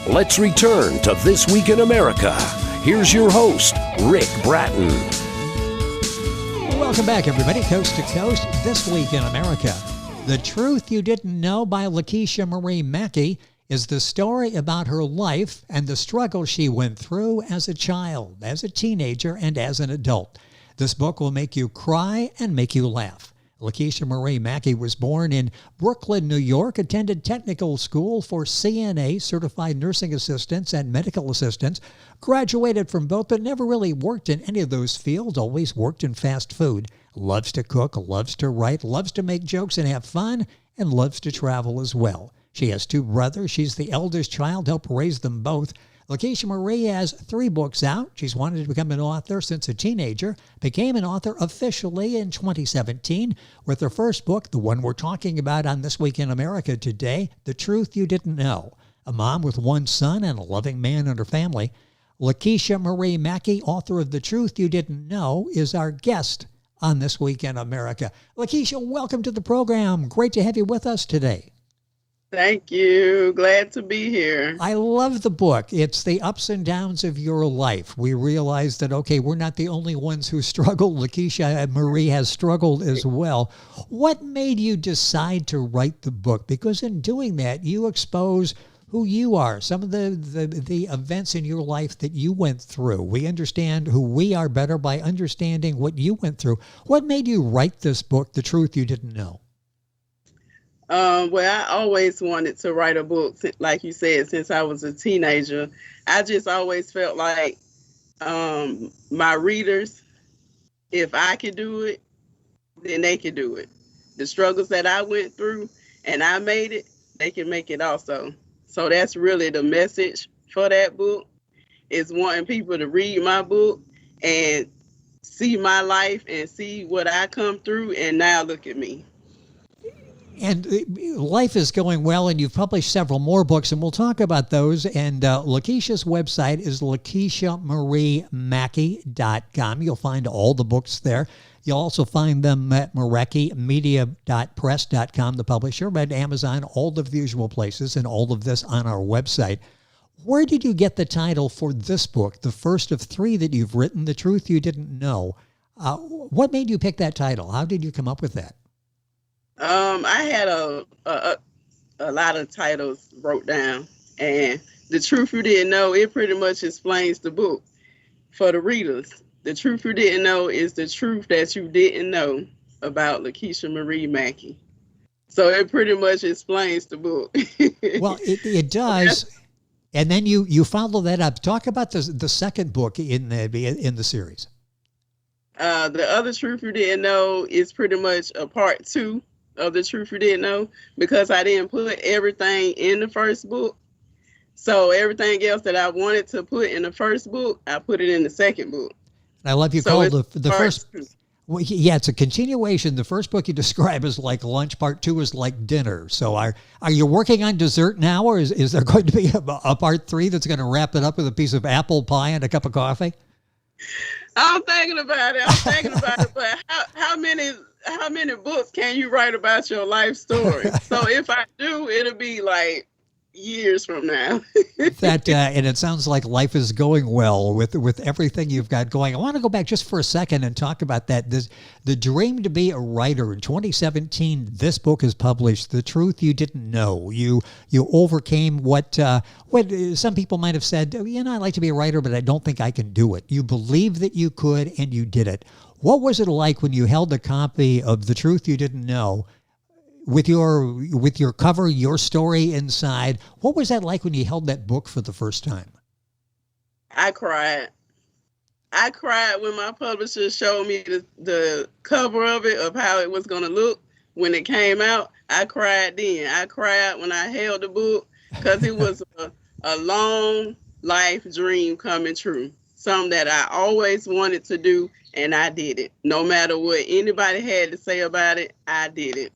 Let's return to This Week in America. Here's your host, Rick Bratton. Welcome back, everybody, coast to coast. This Week in America. The Truth You Didn't Know by Lakisha Marie Mackie is the story about her life and the struggle she went through as a child, as a teenager, and as an adult. This book will make you cry and make you laugh. Lakisha Marie Mackie was born in Brooklyn, New York, attended technical school for CNA, certified nursing assistants and medical assistants, graduated from both but never really worked in any of those fields, always worked in fast food, loves to cook, loves to write, loves to make jokes and have fun, and loves to travel as well. She has two brothers. She's the eldest child, helped raise them both. Lakisha Marie has 3 books out. She's wanted to become an author since a teenager, became an author officially in 2017 with her first book, the one we're talking about on This Week in America today, The Truth You Didn't Know. A mom with 1 son and a loving man in her family. Lakisha Marie Mackie, author of The Truth You Didn't Know, is our guest on This Week in America. Lakisha, welcome to the program. Great to have you with us today. Thank you. Glad to be here. I love the book. It's the ups and downs of your life. We realize that, okay, we're not the only ones who struggle. Lakisha Marie has struggled as well. What made you decide to write the book? Because in doing that, you expose who you are, some of the events in your life that you went through. We understand who we are better by understanding what you went through. What made you write this book, The Truth You Didn't Know? Well, I always wanted to write a book, like you said, since I was a teenager. I just always felt like my readers, if I could do it, then they could do it. The struggles that I went through and I made it, they can make it also. So that's really the message for that book, is wanting people to read my book and see my life and see what I come through, and now look at me. And life is going well, and you've published several more books, and we'll talk about those. And Lakisha's website is LakishaMarieMackie.com. You'll find all the books there. You'll also find them at MareckiMedia.press.com, the publisher, at Amazon, all of the usual places, and all of this on our website. Where did you get the title for this book, the first of 3 that you've written, The Truth You Didn't Know? What made you pick that title? How did you come up with that? I had a lot of titles wrote down, and The Truth You Didn't Know, it pretty much explains the book for the readers. The truth you didn't know is the truth that you didn't know about Lakisha Marie Mackie. So it pretty much explains the book. Well, it does. And then you follow that up. Talk about the second book in the series. The other truth you didn't know is pretty much a part 2 of The Truth You Didn't Know, because I didn't put everything in the first book. So everything else that I wanted to put in the first book, I put it in the second book. I love you called the first. Well, yeah, it's a continuation. The first book you describe as like lunch. Part 2 is like dinner. So are you working on dessert now, or is there going to be a part 3 that's going to wrap it up with a piece of apple pie and a cup of coffee? I'm thinking about it. But how many books can you write about your life story? So if I do, it'll be like years from now. And it sounds like life is going well with everything you've got going. I want to go back just for a second and talk about that. The dream to be a writer. In 2017, this book is published, The Truth You Didn't Know. You overcame what some people might have said, I'd like to be a writer, but I don't think I can do it. You believed that you could, and you did it. What was it like when you held a copy of The Truth You Didn't Know with your cover, your story inside? What was that like when you held that book for the first time? I cried. I cried when my publisher showed me the cover of it, of how it was going to look when it came out. I cried then. I cried when I held the book, because it was a long life dream coming true. Something that I always wanted to do, and I did it. No matter what anybody had to say about it, I did it.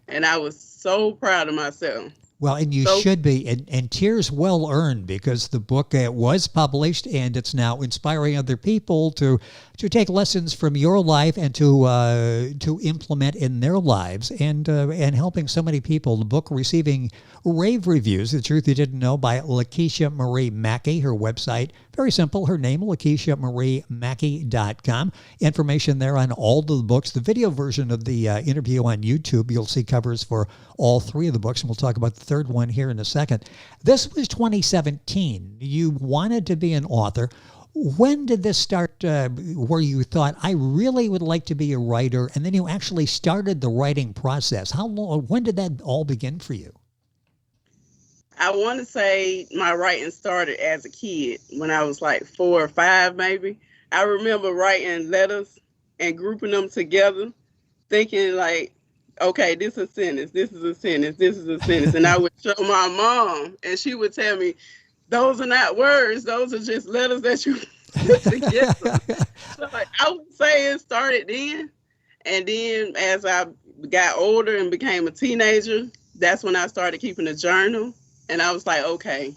And I was so proud of myself. Well, and you should be, and tears well earned, because the book was published and it's now inspiring other people to take lessons from your life and to implement in their lives, and helping so many people. The book receiving rave reviews. The Truth You Didn't Know by Lakisha Marie Mackie. Her website, very simple. Her name, LakishaMarieMackie.com. Information there on all of the books. The video version of the interview on YouTube, you'll see covers for all three of the books, and we'll talk about the third one here in a second. This was 2017. You wanted to be an author. When did this start, where you thought, I really would like to be a writer, and then you actually started the writing process? How long? When did that all begin for you? I want to say my writing started as a kid when I was like 4 or 5, maybe. I remember writing letters and grouping them together, thinking like, okay, this is a sentence, this is a sentence, this is a sentence. And I would show my mom, and she would tell me, those are not words, those are just letters that you put together. So I would say it started then. And then as I got older and became a teenager, that's when I started keeping a journal. And I was like, okay,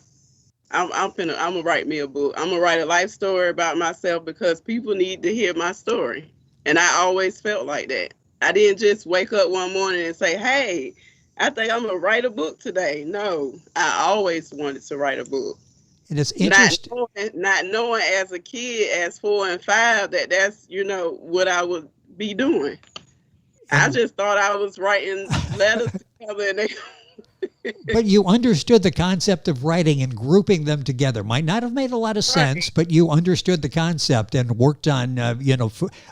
I'm gonna write me a book. I'm gonna write a life story about myself, because people need to hear my story. And I always felt like that. I didn't just wake up one morning and say, hey, I think I'm gonna write a book today. No, I always wanted to write a book. And it's interesting. Not knowing as a kid, as 4 and 5, that's, what I would be doing. I just thought I was writing letters together, and they... But you understood the concept of writing and grouping them together. Might not have made a lot of sense, but you understood the concept and worked on,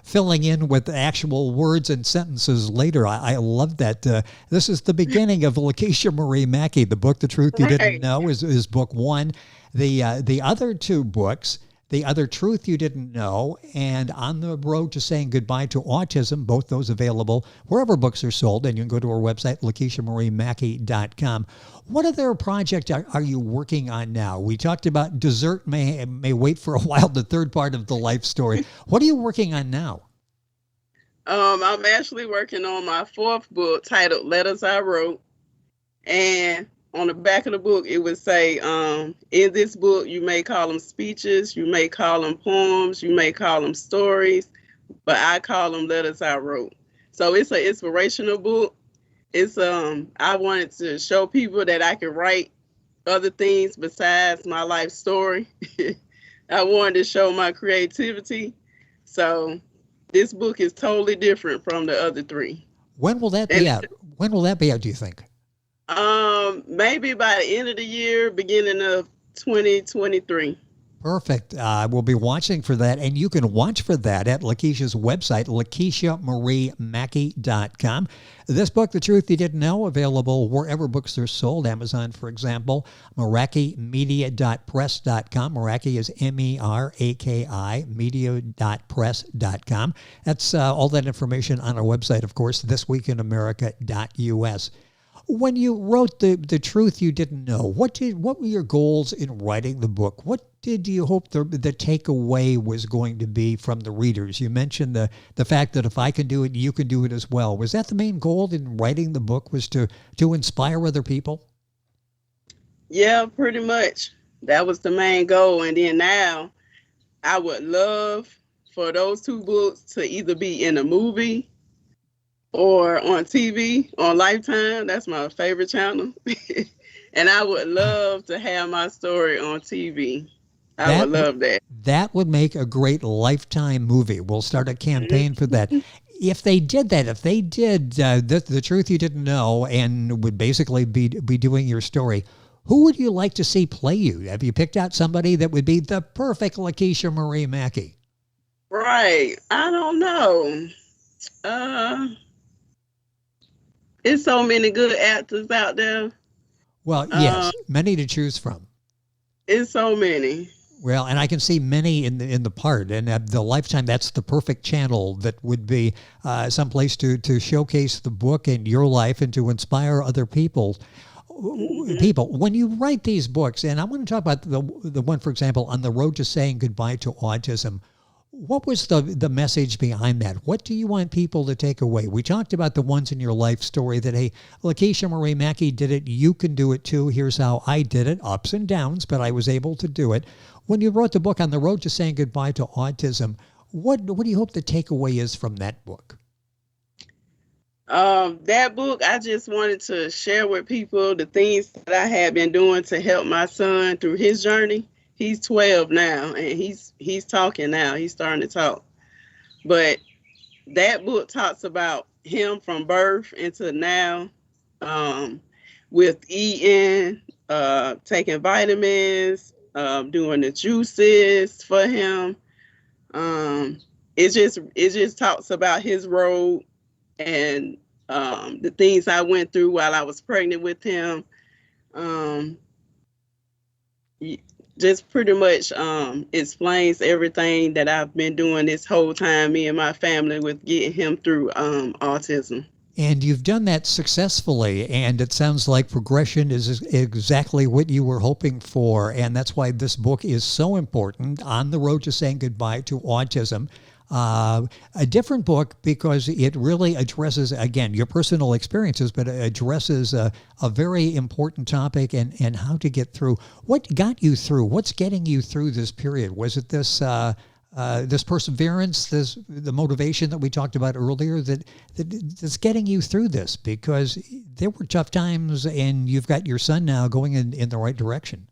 filling in with actual words and sentences later. I love that. This is the beginning of Lakisha Marie Mackie. The book, The Truth You Didn't Know, is book 1. The other 2 books, The Other Truth You Didn't Know, and On the Road to Saying Goodbye to Autism, both those available wherever books are sold, and you can go to our website, LakishaMarieMackie.com. What other project are you working on now? We talked about dessert may wait for a while, the third part of the life story. What are you working on now? I'm actually working on my 4th book, titled Letters I Wrote, and on the back of the book, it would say, in this book, you may call them speeches, you may call them poems, you may call them stories, but I call them letters I wrote. So it's an inspirational book. It's I wanted to show people that I can write other things besides my life story. I wanted to show my creativity. So this book is totally different from the other 3. When will that be out? When will that be out, do you think? Maybe by the end of the year, beginning of 2023. Perfect. We'll be watching for that, and you can watch for that at Lakisha's website, LakishaMarieMackie.com. This book, The Truth You Didn't Know, available wherever books are sold, Amazon, for example, MerakiMedia.press.com. Meraki is MERAKI, media.press.com. That's all that information on our website, of course, thisweekinamerica.us. When you wrote the Truth You Didn't Know, what were your goals in writing the book? What did you hope the takeaway was going to be from the readers? You mentioned the fact that if I can do it, you can do it as well. Was that the main goal in writing the book, was to inspire other people? Yeah, pretty much. That was the main goal. And then now I would love for those 2 books to either be in a movie or on TV, on Lifetime. That's my favorite channel. And I would love to have my story on TV. I would love that. That would make a great Lifetime movie. We'll start a campaign for that. If they did that, the Truth You Didn't Know, and would basically be doing your story, who would you like to see play you? Have you picked out somebody that would be the perfect Lakisha Marie Mackie? Right. I don't know. There's so many good actors out there. Well, yes, many to choose from. It's so many. Well, and I can see many in the part, and the Lifetime, that's the perfect channel that would be someplace to showcase the book and your life and to inspire other people. When you write these books, and I want to talk about the one, for example, On the Road to Saying Goodbye to Autism, What was the message behind that? What do you want people to take away? We talked about the ones in your life story that, hey, Lakisha Marie Mackie did it. You can do it too. Here's how I did it. Ups and downs, but I was able to do it. When you wrote the book On the Road to Saying Goodbye to Autism, what do you hope the takeaway is from that book? That book, I just wanted to share with people the things that I have been doing to help my son through his journey. He's 12 now, and he's talking now. He's starting to talk. But that book talks about him from birth into now, with eating, taking vitamins, doing the juices for him. It just talks about his road and the things I went through while I was pregnant with him. Just pretty much explains everything that I've been doing this whole time, me and my family, with getting him through autism. And you've done that successfully, and it sounds like progression is exactly what you were hoping for, and that's why this book is so important, On the Road to Saying Goodbye to Autism. A different book because it really addresses, again, your personal experiences, but it addresses a very important topic and how to get through. What got you through? What's getting you through this period? Was it this this perseverance, the motivation that we talked about earlier that's getting you through this? Because there were tough times, and you've got your son now going in the right direction.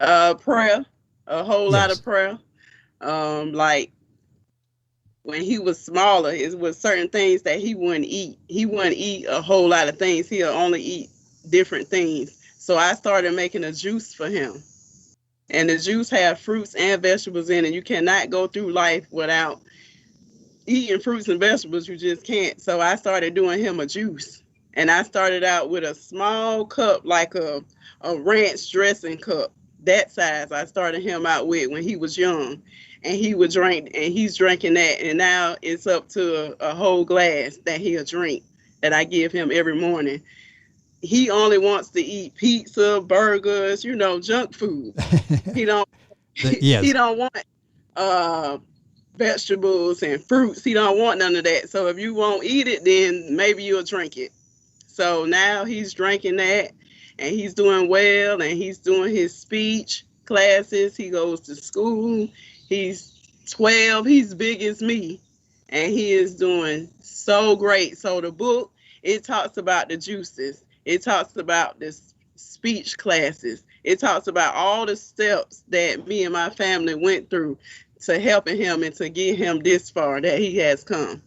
Prayer, a whole lot of prayer. Like, when he was smaller, it was certain things that he wouldn't eat. He wouldn't eat a whole lot of things. He'll only eat different things. So I started making a juice for him. And the juice have fruits and vegetables in it. You cannot go through life without eating fruits and vegetables. You just can't. So I started doing him a juice. And I started out with a small cup, like a ranch dressing cup. That size I started him out with when he was young. And he would drink, and he's drinking that. And now it's up to a whole glass that he'll drink that I give him every morning. He only wants to eat pizza, burgers, junk food. He don't, Yes. he don't want vegetables and fruits. He don't want none of that. So if you won't eat it, then maybe you'll drink it. So now he's drinking that, and he's doing well, and he's doing his speech classes. He goes to school. He's 12. He's big as me, and he is doing so great. So the book, it talks about the juices. It talks about the speech classes. It talks about all the steps that me and my family went through to helping him and to get him this far that he has come.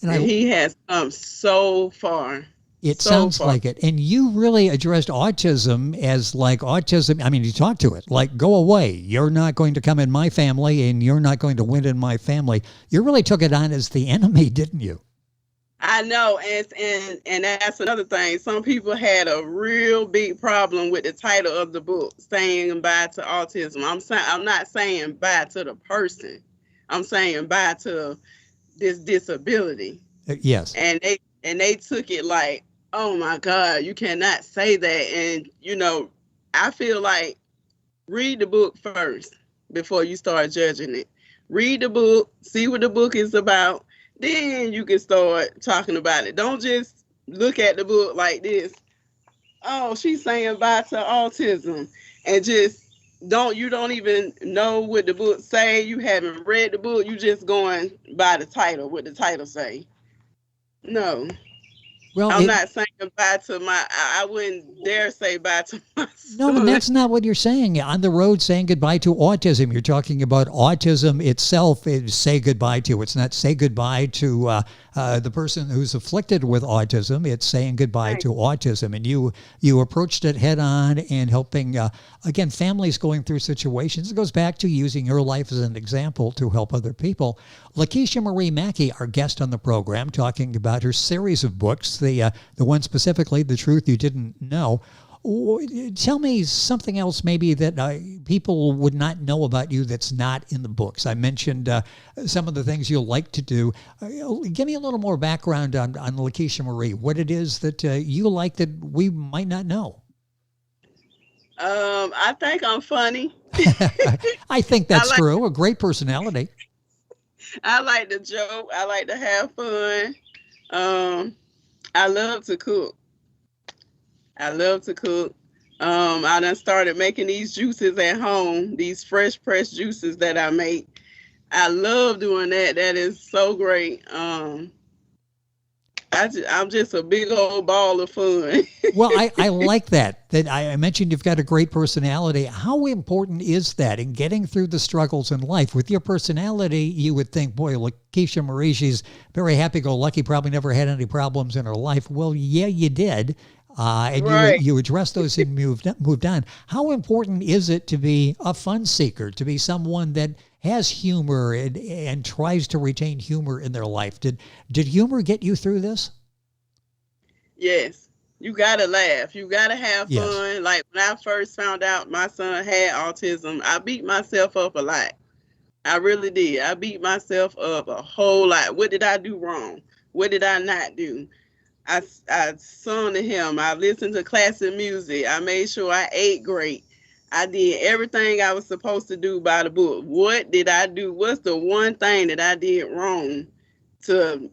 And he has come so far. It sounds like it. And you really addressed autism as like autism. I mean, you talk to it like, go away. You're not going to come in my family, and you're not going to win in my family. You really took it on as the enemy, didn't you? I know. And that's another thing. Some people had a real big problem with the title of the book, saying bye to autism. I'm not saying bye to the person. I'm saying bye to this disability. Yes. And they took it like, oh my God, you cannot say that. And, I feel like read the book first before you start judging it. Read the book, see what the book is about. Then you can start talking about it. Don't just look at the book like this. Oh, she's saying bye to autism. And just you don't even know what the book say. You haven't read the book. You just going by the title, what the title say. No. Well, I'm not saying bye to I wouldn't dare say bye to my son. No, but that's not what you're saying. On the road saying goodbye to autism. You're talking about autism itself. It's say goodbye to. It's not say goodbye to the person who's afflicted with autism. It's saying goodbye to autism. And you approached it head on and helping, again, families going through situations. It goes back to using your life as an example to help other people. Lakisha Marie Mackie, our guest on the program, talking about her series of books, the one specifically, The Truth You Didn't Know. Tell me something else maybe that people would not know about you that's not in the books. I mentioned some of the things you like to do. Give me a little more background on Lakisha Marie, what it is that you like that we might not know. I think I'm funny. I think that's true. A great personality. I like to joke. I like to have fun. I love to cook. I love to cook. I done started making these juices at home, these fresh pressed juices that I make. I love doing that. That is so great. I'm just a big old ball of fun. Well, I like that. That I mentioned you've got a great personality. How important is that in getting through the struggles in life? With your personality, you would think, boy, Lakisha Marie, she's very happy-go-lucky, probably never had any problems in her life. Well, yeah, you did. And Right. you addressed those and moved on. How important is it to be a fun seeker, to be someone that has humor and tries to retain humor in their life? Did humor get you through this? Yes. You gotta laugh. You gotta have Yes. fun. Like when I first found out my son had autism, I beat myself up a lot. I really did. I beat myself up a whole lot. What did I do wrong? What did I not do? I sung to him. I listened to classic music. I made sure I ate great. I did everything I was supposed to do by the book. What did I do? What's the one thing that I did wrong to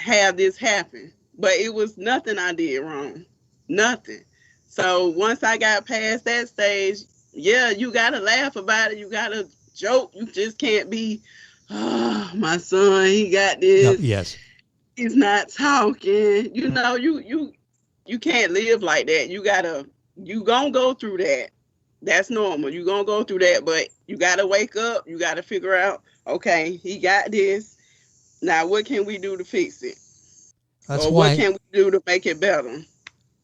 have this happen? But it was nothing I did wrong. Nothing. So once I got past that stage, yeah, you got to laugh about it. You got to joke. You just can't be, oh, my son, he got No, this. yes. He's not talking. You can't live like that. You gonna go through that. That's normal. You gonna go through that, but you gotta wake up. You gotta figure out, okay, he got this. Now what can we do to fix it? That's Or what why can we do to make it better?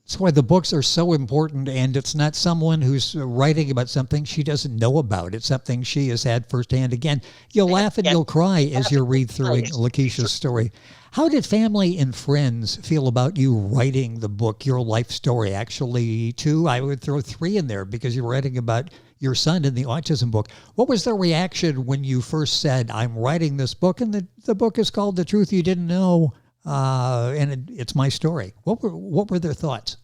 That's why the books are so important, and it's not someone who's writing about something she doesn't know about. It's something she has had firsthand. Again, you'll laugh and you'll cry as you read through Lakisha's story. How did family and friends feel about you writing the book, your life story? Actually, two, I would throw three in there because you're writing about your son in the autism book. What was their reaction when you first said, I'm writing this book, and the book is called The Truth You Didn't Know? And it's my story. What were their thoughts?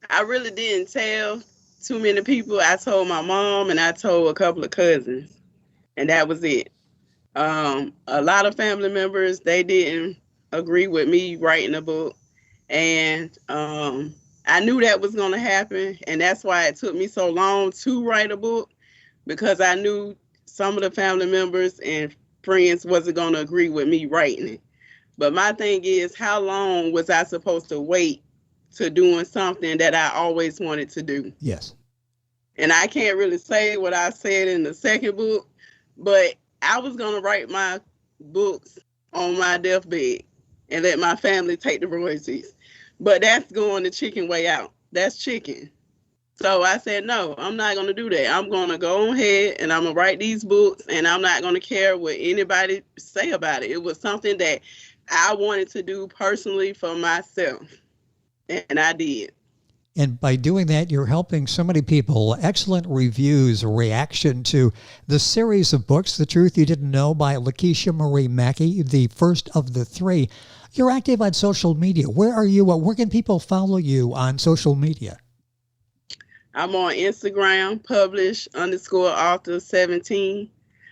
I really didn't tell too many people. I told my mom and I told a couple of cousins, and that was it. A lot of family members, they didn't agree with me writing a book, and I knew that was going to happen, and that's why it took me so long to write a book, because I knew some of the family members and friends wasn't going to agree with me writing it. But my thing is, how long was I supposed to wait to doing something that I always wanted to do? Yes. And I can't really say what I said in the second book, but I was going to write my books on my deathbed and let my family take the royalties. But that's going the chicken way out. That's chicken. So I said, no, I'm not going to do that. I'm going to go ahead and I'm going to write these books, and I'm not going to care what anybody say about it. It was something that I wanted to do personally for myself, and I did. And by doing that, you're helping so many people. Excellent reviews, reaction to the series of books, The Truth You Didn't Know by Lakisha Marie Mackie, the first of the three. You're active on social media. Where are you? Where can people follow you on social media? I'm on Instagram, publish_author17.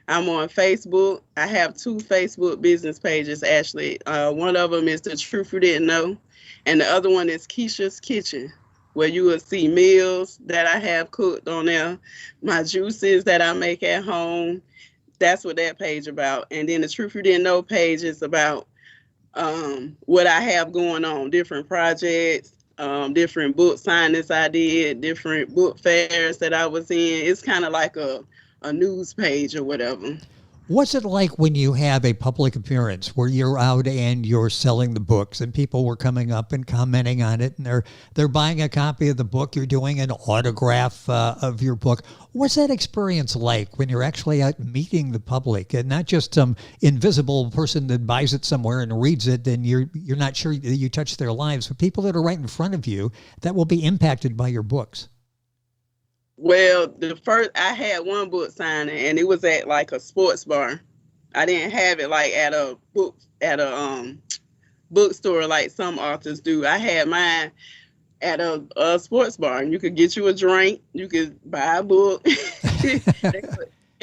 I'm on Facebook. I have 2 Facebook business pages, actually. One of them is The Truth You Didn't Know, and the other one is Keisha's Kitchen, where you will see meals that I have cooked on there, my juices that I make at home. That's what that page about. And then the Truth You Didn't Know page is about what I have going on, different projects, different book signings I did, different book fairs that I was in. It's kind of like a news page or whatever. What's it like when you have a public appearance where you're out and you're selling the books and people were coming up and commenting on it, and they're buying a copy of the book, you're doing an autograph of your book? What's that experience like when you're actually out meeting the public and not just some invisible person that buys it somewhere and reads it and you're not sure that you touch their lives, but people that are right in front of you that will be impacted by your books? Well, I had one book signing, and it was at like a sports bar. I didn't have it like at a bookstore like some authors do. I had mine at a sports bar, and you could get you a drink, you could buy a book.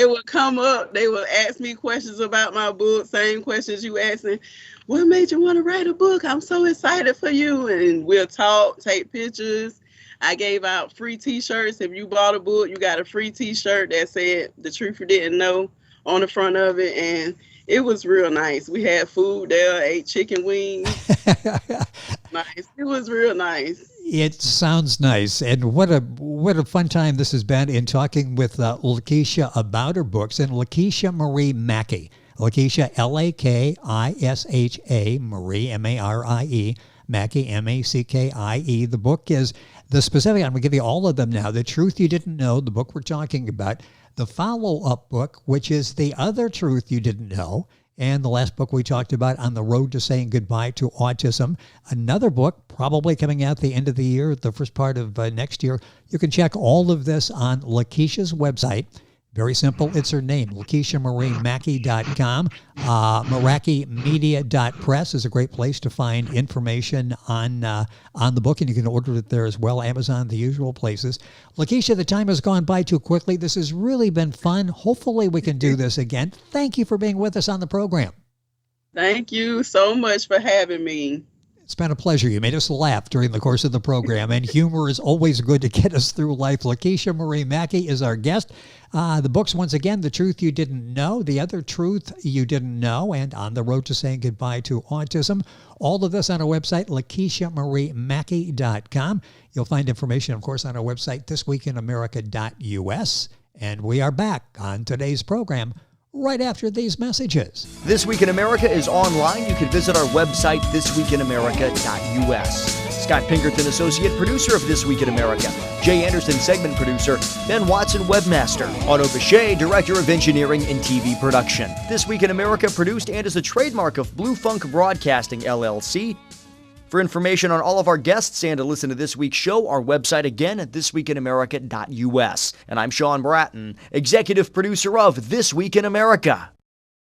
it would come up. They would ask me questions about my book, same questions you asking. What made you want to write a book? I'm so excited for you. And we'll talk, take pictures. I gave out free T-shirts. If you bought a book, you got a free T-shirt that said The Truth You Didn't Know on the front of it. And it was real nice. We had food there, ate chicken wings. Nice. It was real nice. It sounds nice. And what a fun time this has been in talking with Lakisha about her books. And Lakisha Marie Mackie. Lakisha, Lakisha, Marie, Marie, Mackie, Mackie. The book is the specific, I'm going to give you all of them now. The Truth You Didn't Know, the book we're talking about. The follow-up book, which is The Other Truth You Didn't Know. And the last book we talked about, On the Road to Saying Goodbye to Autism. Another book probably coming out the end of the year, the first part of next year. You can check all of this on Lakisha's website. Very simple. It's her name, LakishaMarieMackie.com. MerakiMedia.press is a great place to find information on the book, and you can order it there as well. Amazon, the usual places. Lakisha, the time has gone by too quickly. This has really been fun. Hopefully we can do this again. Thank you for being with us on the program. Thank you so much for having me. It's been a pleasure. You made us laugh during the course of the program, and humor is always good to get us through life. Lakisha Marie Mackie is our guest. The books, once again, The Truth You Didn't Know, The Other Truth You Didn't Know, and On the Road to Saying Goodbye to Autism. All of this on our website, LakishaMarieMackie.com. You'll find information, of course, on our website, thisweekinamerica.us. And we are back on today's program right after these messages. This Week in America is online. You can visit our website, thisweekinamerica.us. Scott Pinkerton, associate producer of This Week in America. Jay Anderson, segment producer. Ben Watson, webmaster. Otto Bechet, director of engineering and TV production. This Week in America produced and is a trademark of Blue Funk Broadcasting, LLC. For information on all of our guests and to listen to this week's show, our website again at thisweekinamerica.us. And I'm Sean Bratton, executive producer of This Week in America.